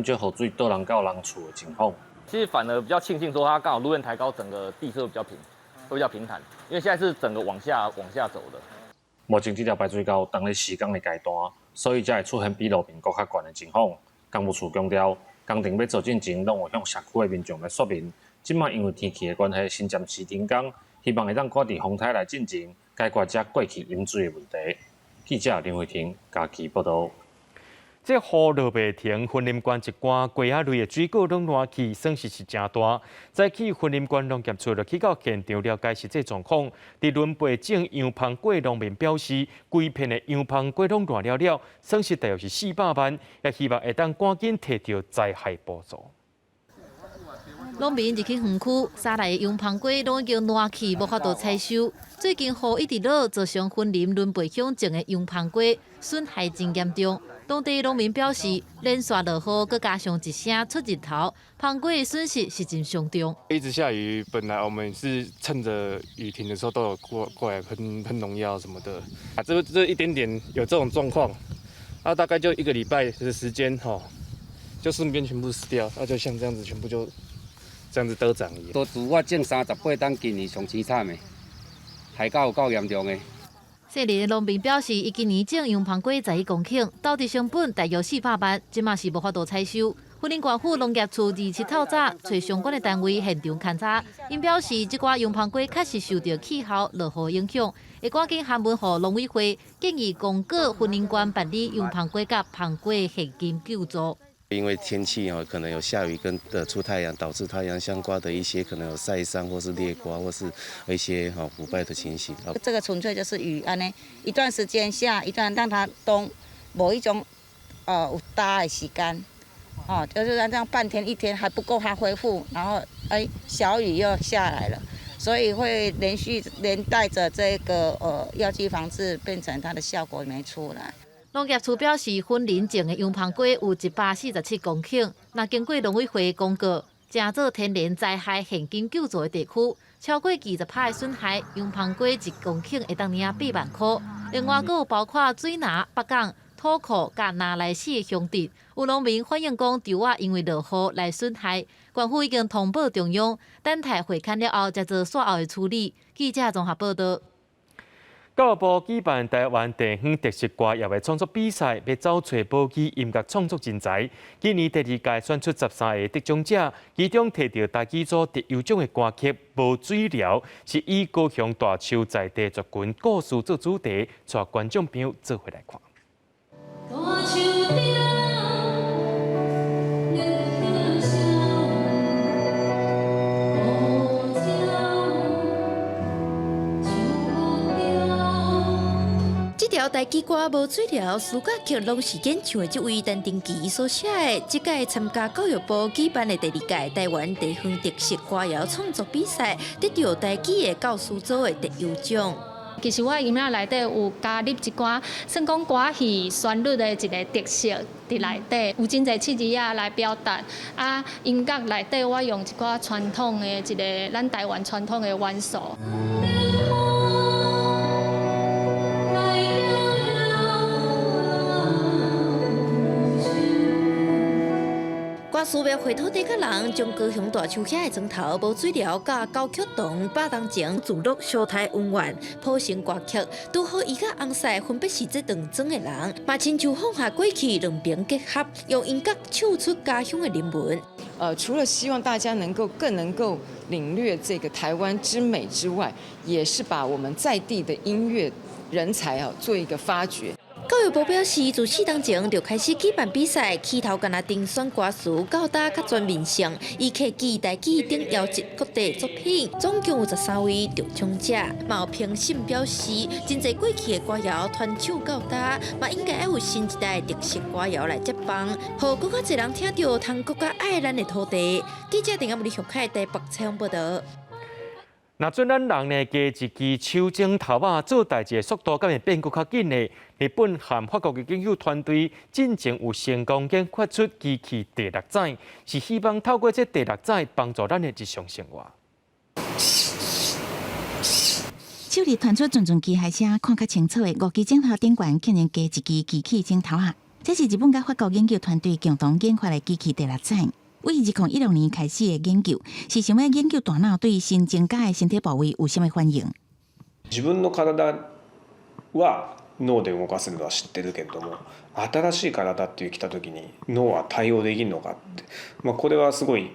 减少雨水倒人到人厝的情况。其实反而比较庆幸说，它刚好路面抬高，整个地势比较平坦，因为现在是整个往下走的。目前这条排水沟当咧施工的阶段，所以才会出现比路面更较悬的情况。工务处强调，工程要做进前，拢会向社区的民众来说明。即卖因为天气的关系，先暂时停工，希望会当赶伫风台来进前，解决这过去淹水的问题。记者林慧婷嘉义报道。这雨落袂停，云林县一寡龟仔类的水果拢烂去，损失是真大。早起云林县农业处就去到现场了解实际状况。伫轮背种洋芳果农民表示，规片的洋芳果拢烂了，损失大约是400万，也希望会当赶紧摕到灾害补助。农民入去园区，撒来的洋芳果拢已经烂去，无法度采收。最近雨一直落，造成云林仑背乡种的洋芳果损害真严重。当地农民表示，连续落雨，搁加上一声出日头，芳果的损失是真严重。一直下雨，本来我们是趁着雨停的时候都有过来喷农药什么的啊，这一点点有这种状况，大概就1个礼拜的时间就顺便全部死掉，就像这样子，全部就这样子得涨伊。都自我种38担，今年上凄惨的，海沟有够严重的。细里的农民表示，伊今年种洋芳果11公顷，投资成本大约400万，即马是无法度采收。云林县府农业处27透早找相关的单位现场勘查，因表示，这寡洋芳果确实受到气候落雨影响，会赶紧函文予农委会，建议公告云林县办理洋芳果甲芳果现金救助。因为天气可能有下雨跟出太阳，导致太阳相关的一些可能有晒伤或是裂瓜或是一些腐败的情形。这个纯粹就是雨安尼，一段时间下，一段让它冬，某一种有大的时间，就是这样半天一天还不够它恢复，然后小雨又下来了，所以会连带着这个药剂防治变成它的效果没出来。农业处表示，云林种的洋芳果有147公顷，那经过农委会公告，正做天然灾害现金救助的地区，超过20%的损害，洋芳果1公顷会当领8万块。另外，还有包括水拿、北港、土库、甲拿来市的乡镇，有农民反映讲，稻仔因为落雨来损害，县府已经通报中央，等待会勘了后，才做赛后的处理。记者综合报道。教育部举办台湾地方特色歌谣的创作比赛，要找找宝鸡音乐创作人才。今年第2届选出13个得奖者，其中摕到台语组特优奖的歌曲《无水疗》，是以高雄大树在地族群故事做主题，带观众朋友做回来看。这条台语歌无水疗主角曲拢是演唱的这位陈定琪所写的。这届参加教育部举办的第2届台湾地方特色歌谣创作比赛，得到台语的教师组的特优奖。其实我的音乐内底有加入一寡算讲歌戏旋律的一个特色伫内底，有真侪刺激啊来表达。啊，音乐内底我用一寡传统的一个咱台湾传统的元素。歌词要回土地甲人，将高雄大树遐的砖头、无水疗、甲高曲洞、8当前自录小台温婉谱成歌曲，拄好伊甲翁婿分别是这两种的人，嘛亲像放下过去两边结合，用音乐唱出家乡的人文。除了希望大家更能够领略这个台湾之美之外，也是把我们在地的音乐人才做一个发掘。教育部表示，自4当前就开始举办比赛，起头敢若定选歌词、教导甲全面性，以客记、台记等邀集各地作品，总共有13位得奖者。嘛有评审表示，真侪过去的歌谣传唱到大，嘛应该要有新一代的特色歌谣来接棒，互更加侪人听到，通更加爱咱的土地。记者陈阿木李祥凯台北采访报道。那准咱人呢，加一支手指头啊，做代志的速度，敢会变搁较紧呢？日本和法国的研究团队进前有成功研发出机器第六指，是希望透过这第六指帮助咱的日常生活。手里传出阵阵机械声，看较清楚的5支镜头顶悬竟然加一支机器镜头啊！这是日本甲法国研究团队共同研发的机器第六指。为2016年开始的研究，是想要研究大脑对新增加的身体部位有什么反应。自分の体は脳で動かせるのは知ってるけれども、新しい体っていう来た時に脳は対応できるのかって、これはすごい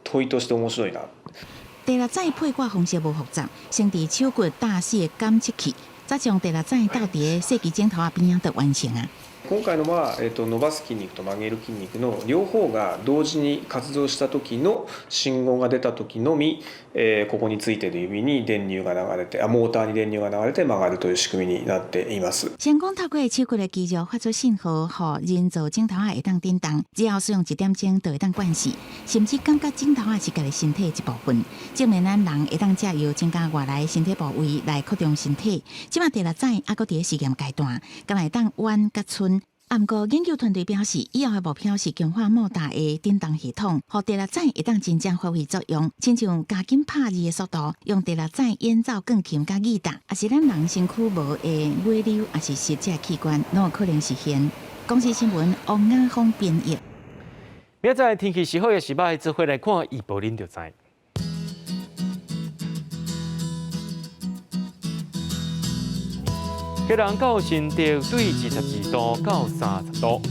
問いとして面白いな。第六指配挂方式无复杂，先伫手骨大细的感测器，再将第六指倒伫细支镜头边仔就完成啊。今回のは、伸ばす筋肉と曲げる筋肉の両方が同時に活動した時の信号が出た時のみ、ここについている指に電流が流れて、モーターに電流が流れて曲がるという仕組みになっています。成功透过手骨的肌肉发出信号，互人造镜头会当震动，只要使用1点钟就会当惯视，甚至感觉镜头是家己身体的一部分，证明咱人会当借由增加外来身体部位来扩张身体。即马第六指还搁伫实验阶段，敢会当弯甲寸。不过，研究团队表示，以后的目标是强化莫大的震动系统，让第六指会当真正发挥作用，亲像加紧拍字的速度，用第六指演奏钢琴甲吉他，也是咱人身躯无的尾流，也是实际器官，拢有可能实现。公司新闻王雅芳编译。明仔天气是好也是歹，做伙来看预报，恁就知。客人到新竹对22度到30度，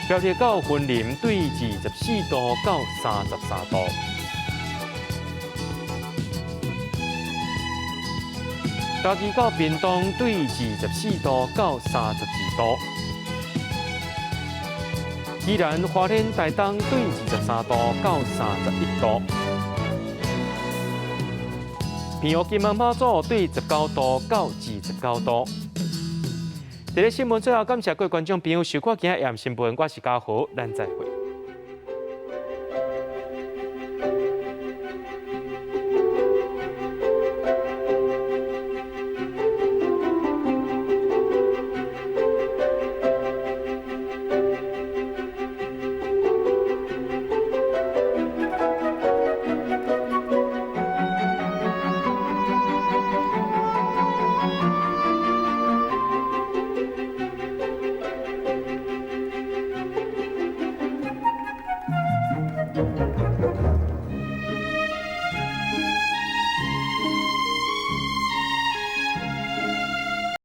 标题到云林对24度到33度，嘉义到屏东对24度到32度，宜兰花莲台东对23度到31度。平湖金门马祖对19度到29度。这个新闻最后感谢各位观众朋友收看今日AM新闻，我是嘉豪，咱再会。